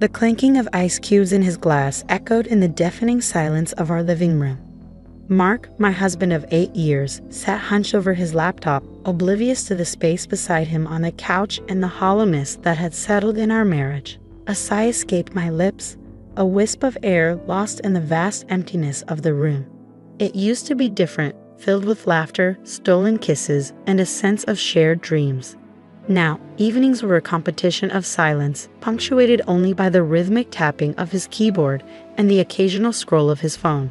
The clinking of ice cubes in his glass echoed in the deafening silence of our living room. Mark, my husband of 8 years, sat hunched over his laptop, oblivious to the space beside him on the couch and the hollowness that had settled in our marriage. A sigh escaped my lips, a wisp of air lost in the vast emptiness of the room. It used to be different, filled with laughter, stolen kisses, and a sense of shared dreams. Now, evenings were a competition of silence, punctuated only by the rhythmic tapping of his keyboard and the occasional scroll of his phone.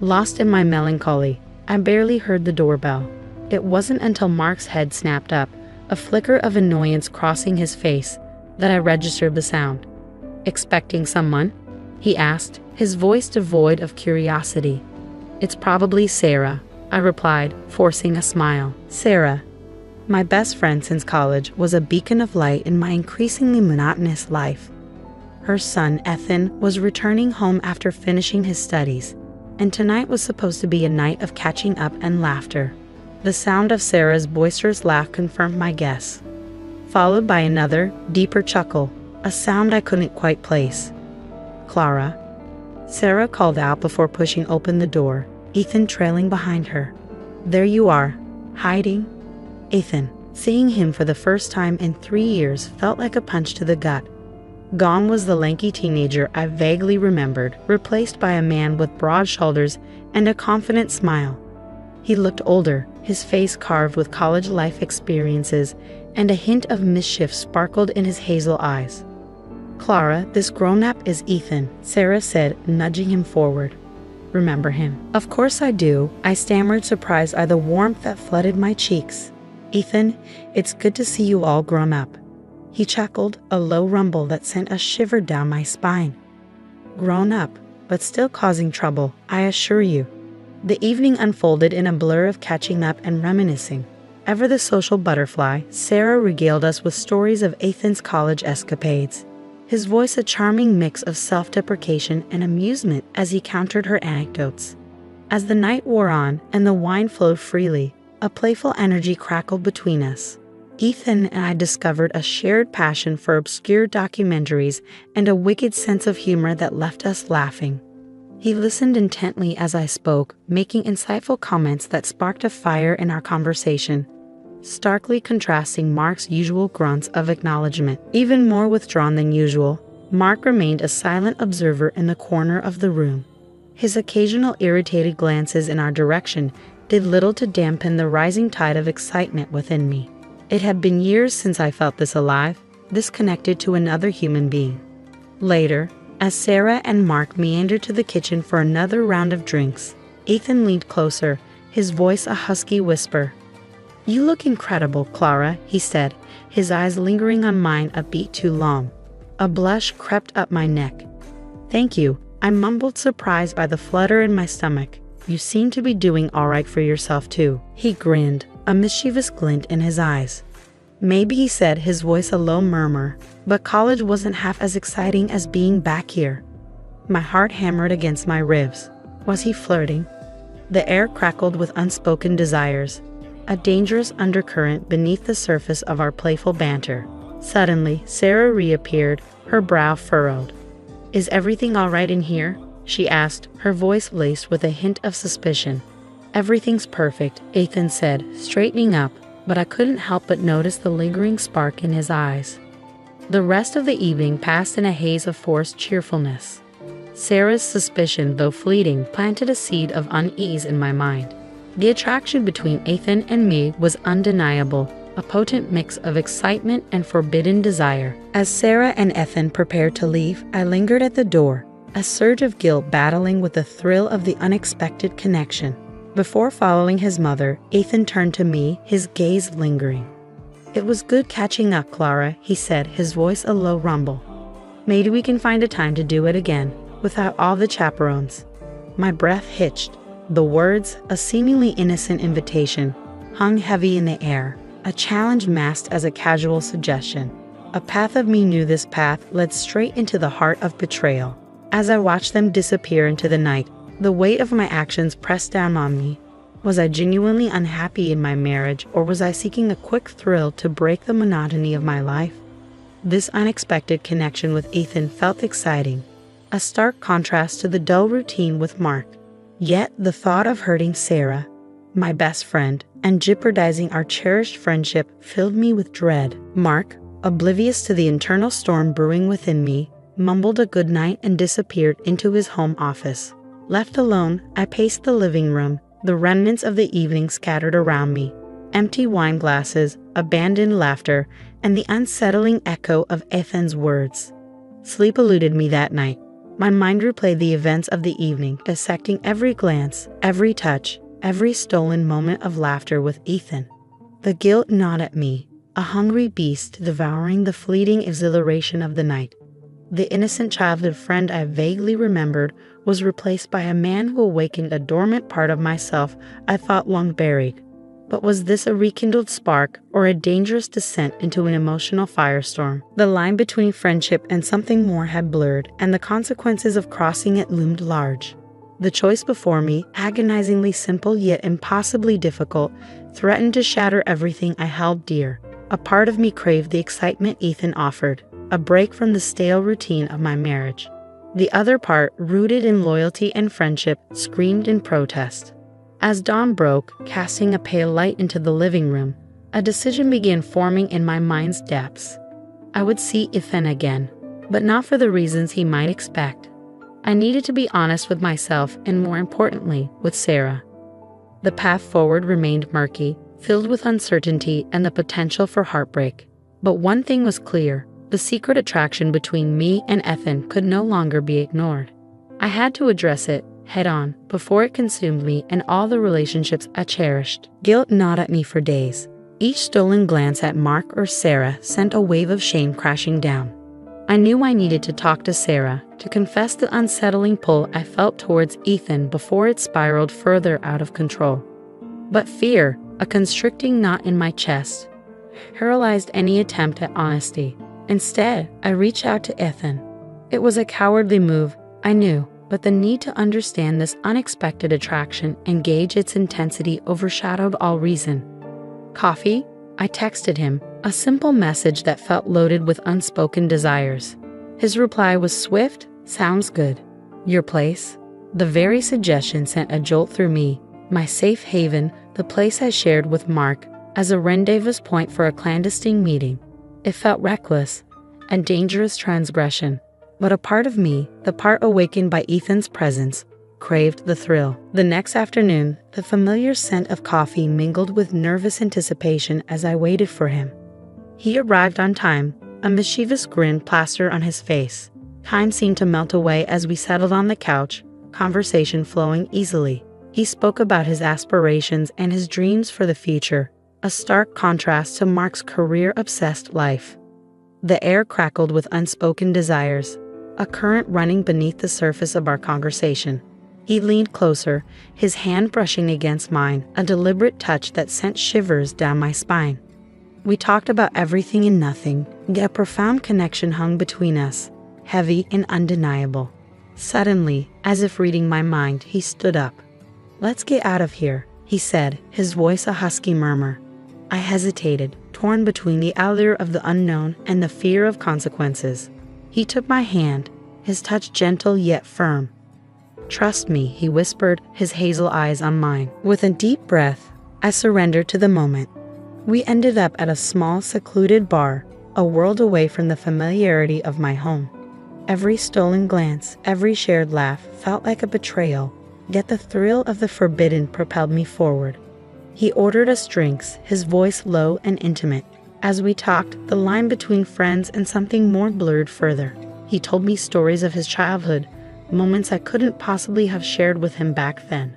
Lost in my melancholy, I barely heard the doorbell. It wasn't until Mark's head snapped up, a flicker of annoyance crossing his face, that I registered the sound. "Expecting someone?" he asked, his voice devoid of curiosity. "It's probably Sarah," I replied, forcing a smile. Sarah, my best friend since college, was a beacon of light in my increasingly monotonous life. Her son, Ethan, was returning home after finishing his studies, and tonight was supposed to be a night of catching up and laughter. The sound of Sarah's boisterous laugh confirmed my guess, followed by another, deeper chuckle, a sound I couldn't quite place. "Clara," Sarah called out before pushing open the door, Ethan trailing behind her. "There you are, hiding?" Ethan, seeing him for the first time in 3 years, felt like a punch to the gut. Gone was the lanky teenager I vaguely remembered, replaced by a man with broad shoulders and a confident smile. He looked older, his face carved with college life experiences, and a hint of mischief sparkled in his hazel eyes. "Clara, this grown-up is Ethan," Sarah said, nudging him forward. "Remember him?" "Of course I do," I stammered, surprised by the warmth that flooded my cheeks. "Ethan, it's good to see you all grown up." He chuckled, a low rumble that sent a shiver down my spine. "Grown up, but still causing trouble, I assure you." The evening unfolded in a blur of catching up and reminiscing. Ever the social butterfly, Sarah regaled us with stories of Ethan's college escapades, his voice a charming mix of self-deprecation and amusement as he countered her anecdotes. As the night wore on and the wine flowed freely, a playful energy crackled between us. Ethan and I discovered a shared passion for obscure documentaries and a wicked sense of humor that left us laughing. He listened intently as I spoke, making insightful comments that sparked a fire in our conversation, starkly contrasting Mark's usual grunts of acknowledgement. Even more withdrawn than usual, Mark remained a silent observer in the corner of the room. His occasional irritated glances in our direction did little to dampen the rising tide of excitement within me. It had been years since I felt this alive, this connected to another human being. Later, as Sarah and Mark meandered to the kitchen for another round of drinks, Ethan leaned closer, his voice a husky whisper. "You look incredible, Clara," he said, his eyes lingering on mine a beat too long. A blush crept up my neck. "Thank you," I mumbled, surprised by the flutter in my stomach. "You seem to be doing all right for yourself too." He grinned, a mischievous glint in his eyes. "Maybe," he said, his voice a low murmur, "but college wasn't half as exciting as being back here." My heart hammered against my ribs. Was he flirting? The air crackled with unspoken desires, a dangerous undercurrent beneath the surface of our playful banter. Suddenly, Sarah reappeared, her brow furrowed. "Is everything all right in here?" she asked, her voice laced with a hint of suspicion. "Everything's perfect," Ethan said, straightening up, but I couldn't help but notice the lingering spark in his eyes. The rest of the evening passed in a haze of forced cheerfulness. Sarah's suspicion, though fleeting, planted a seed of unease in my mind. The attraction between Ethan and me was undeniable, a potent mix of excitement and forbidden desire. As Sarah and Ethan prepared to leave, I lingered at the door, a surge of guilt battling with the thrill of the unexpected connection. Before following his mother, Ethan turned to me, his gaze lingering. "It was good catching up, Clara," he said, his voice a low rumble. "Maybe we can find a time to do it again, without all the chaperones." My breath hitched. The words, a seemingly innocent invitation, hung heavy in the air, a challenge masked as a casual suggestion. A path of me knew this path led straight into the heart of betrayal. As I watched them disappear into the night, the weight of my actions pressed down on me. Was I genuinely unhappy in my marriage, or was I seeking a quick thrill to break the monotony of my life? This unexpected connection with Ethan felt exciting, a stark contrast to the dull routine with Mark. Yet the thought of hurting Sarah, my best friend, and jeopardizing our cherished friendship filled me with dread. Mark, oblivious to the internal storm brewing within me, mumbled a goodnight and disappeared into his home office. Left alone, I paced the living room, the remnants of the evening scattered around me. Empty wine glasses, abandoned laughter, and the unsettling echo of Ethan's words. Sleep eluded me that night. My mind replayed the events of the evening, dissecting every glance, every touch, every stolen moment of laughter with Ethan. The guilt gnawed at me, a hungry beast devouring the fleeting exhilaration of the night. The innocent childhood friend I vaguely remembered was replaced by a man who awakened a dormant part of myself I thought long buried. But was this a rekindled spark or a dangerous descent into an emotional firestorm? The line between friendship and something more had blurred, and the consequences of crossing it loomed large. The choice before me, agonizingly simple yet impossibly difficult, threatened to shatter everything I held dear. A part of me craved the excitement Ethan offered, a break from the stale routine of my marriage. The other part, rooted in loyalty and friendship, screamed in protest. As dawn broke, casting a pale light into the living room, a decision began forming in my mind's depths. I would see Ethan again, but not for the reasons he might expect. I needed to be honest with myself and, more importantly, with Sarah. The path forward remained murky, filled with uncertainty and the potential for heartbreak. But one thing was clear: the secret attraction between me and Ethan could no longer be ignored. I had to address it head-on before it consumed me and all the relationships I cherished. Guilt gnawed at me for days. Each stolen glance at Mark or Sarah sent a wave of shame crashing down. I knew I needed to talk to Sarah, to confess the unsettling pull I felt towards Ethan before it spiraled further out of control. But fear, a constricting knot in my chest, paralyzed any attempt at honesty. Instead, I reached out to Ethan. It was a cowardly move, I knew, but the need to understand this unexpected attraction and gauge its intensity overshadowed all reason. Coffee? I texted him, a simple message that felt loaded with unspoken desires. His reply was swift: "Sounds good. Your place?" The very suggestion sent a jolt through me, my safe haven, the place I shared with Mark, as a rendezvous point for a clandestine meeting. It felt reckless, a dangerous transgression. But a part of me, the part awakened by Ethan's presence, craved the thrill. The next afternoon, the familiar scent of coffee mingled with nervous anticipation as I waited for him. He arrived on time, a mischievous grin plastered on his face. Time seemed to melt away as we settled on the couch, conversation flowing easily. He spoke about his aspirations and his dreams for the future, a stark contrast to Mark's career-obsessed life. The air crackled with unspoken desires, a current running beneath the surface of our conversation. He leaned closer, his hand brushing against mine, a deliberate touch that sent shivers down my spine. We talked about everything and nothing, yet a profound connection hung between us, heavy and undeniable. Suddenly, as if reading my mind, he stood up. "Let's get out of here," he said, his voice a husky murmur. I hesitated, torn between the allure of the unknown and the fear of consequences. He took my hand, his touch gentle yet firm. "Trust me," he whispered, his hazel eyes on mine. With a deep breath, I surrendered to the moment. We ended up at a small, secluded bar, a world away from the familiarity of my home. Every stolen glance, every shared laugh felt like a betrayal, yet the thrill of the forbidden propelled me forward. He ordered us drinks, his voice low and intimate. As we talked, the line between friends and something more blurred further. He told me stories of his childhood, moments I couldn't possibly have shared with him back then.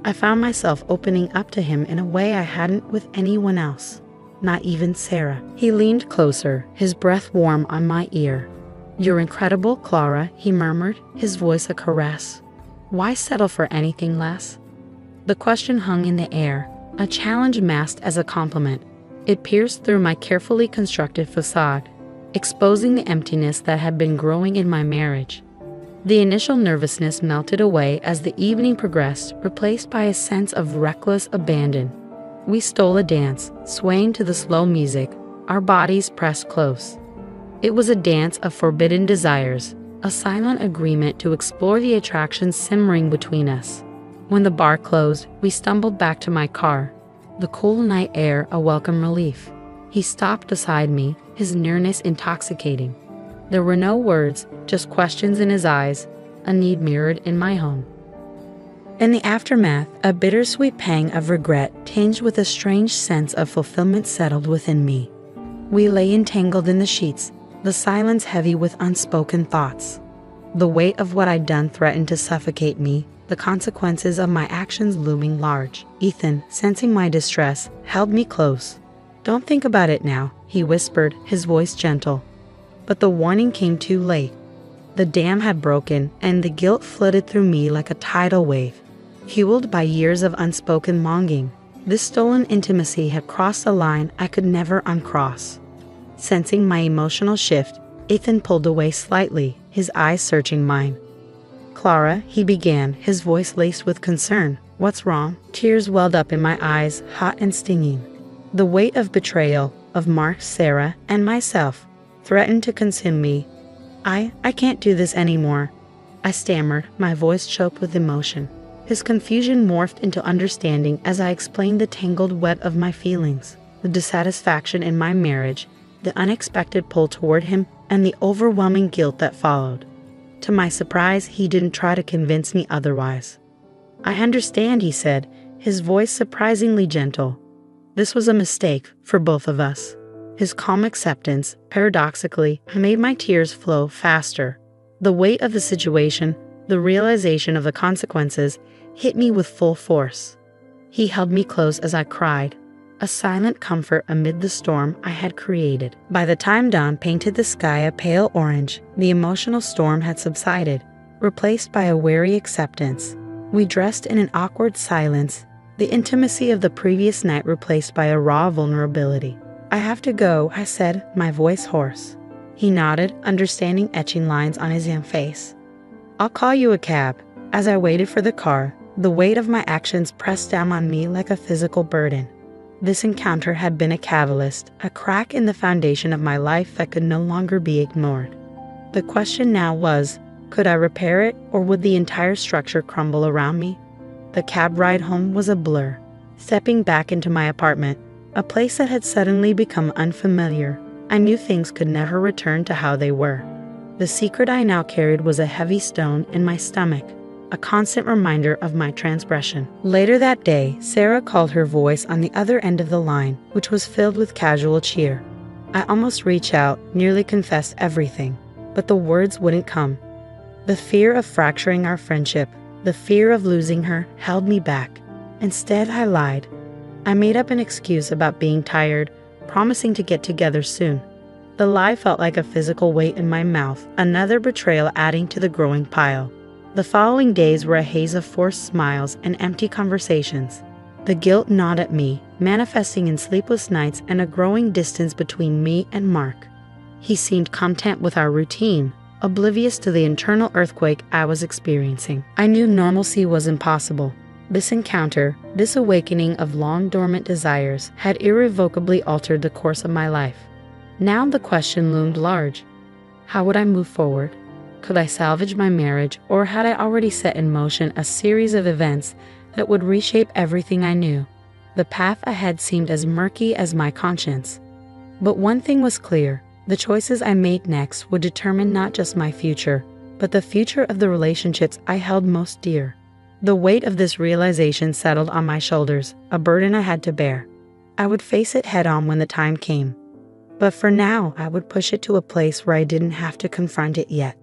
I found myself opening up to him in a way I hadn't with anyone else, not even Sarah. He leaned closer, his breath warm on my ear. "You're incredible, Clara," he murmured, his voice a caress. "Why settle for anything less?" The question hung in the air, a challenge masked as a compliment. It pierced through my carefully constructed facade, exposing the emptiness that had been growing in my marriage. The initial nervousness melted away as the evening progressed, replaced by a sense of reckless abandon. We stole a dance, swaying to the slow music, our bodies pressed close. It was a dance of forbidden desires, a silent agreement to explore the attractions simmering between us. When the bar closed, we stumbled back to my car, the cool night air a welcome relief. He stopped beside me, his nearness intoxicating. There were no words, just questions in his eyes, a need mirrored in my home. In the aftermath, a bittersweet pang of regret tinged with a strange sense of fulfillment settled within me. We lay entangled in the sheets, the silence heavy with unspoken thoughts. The weight of what I'd done threatened to suffocate me, the consequences of my actions looming large. Ethan, sensing my distress, held me close. "Don't think about it now," he whispered, his voice gentle. But the warning came too late. The dam had broken, and the guilt flooded through me like a tidal wave. Fueled by years of unspoken longing, this stolen intimacy had crossed a line I could never uncross. Sensing my emotional shift, Ethan pulled away slightly, his eyes searching mine. "Clara," he began, his voice laced with concern. "What's wrong?" Tears welled up in my eyes, hot and stinging. The weight of betrayal, of Mark, Sarah, and myself, threatened to consume me. I can't do this anymore," I stammered, my voice choked with emotion. His confusion morphed into understanding as I explained the tangled web of my feelings, the dissatisfaction in my marriage, the unexpected pull toward him, and the overwhelming guilt that followed. To my surprise, he didn't try to convince me otherwise. "I understand," he said, his voice surprisingly gentle. "This was a mistake for both of us." His calm acceptance, paradoxically, made my tears flow faster. The weight of the situation, the realization of the consequences, hit me with full force. He held me close as I cried, a silent comfort amid the storm I had created. By the time dawn painted the sky a pale orange, the emotional storm had subsided, replaced by a wary acceptance. We dressed in an awkward silence, the intimacy of the previous night replaced by a raw vulnerability. "I have to go," I said, my voice hoarse. He nodded, understanding etching lines on his young face. "I'll call you a cab." As I waited for the car, the weight of my actions pressed down on me like a physical burden. This encounter had been a catalyst, a crack in the foundation of my life that could no longer be ignored. The question now was, could I repair it, or would the entire structure crumble around me? The cab ride home was a blur. Stepping back into my apartment, a place that had suddenly become unfamiliar, I knew things could never return to how they were. The secret I now carried was a heavy stone in my stomach, a constant reminder of my transgression. Later that day, Sarah called, her voice on the other end of the line, which was filled with casual cheer. I almost reached out, nearly confessed everything, but the words wouldn't come. The fear of fracturing our friendship, the fear of losing her, held me back. Instead, I lied. I made up an excuse about being tired, promising to get together soon. The lie felt like a physical weight in my mouth, another betrayal adding to the growing pile. The following days were a haze of forced smiles and empty conversations. The guilt gnawed at me, manifesting in sleepless nights and a growing distance between me and Mark. He seemed content with our routine, oblivious to the internal earthquake I was experiencing. I knew normalcy was impossible. This encounter, this awakening of long-dormant desires, had irrevocably altered the course of my life. Now the question loomed large. How would I move forward? Could I salvage my marriage, or had I already set in motion a series of events that would reshape everything I knew? The path ahead seemed as murky as my conscience. But one thing was clear. The choices I made next would determine not just my future, but the future of the relationships I held most dear. The weight of this realization settled on my shoulders, a burden I had to bear. I would face it head-on when the time came. But for now, I would push it to a place where I didn't have to confront it yet.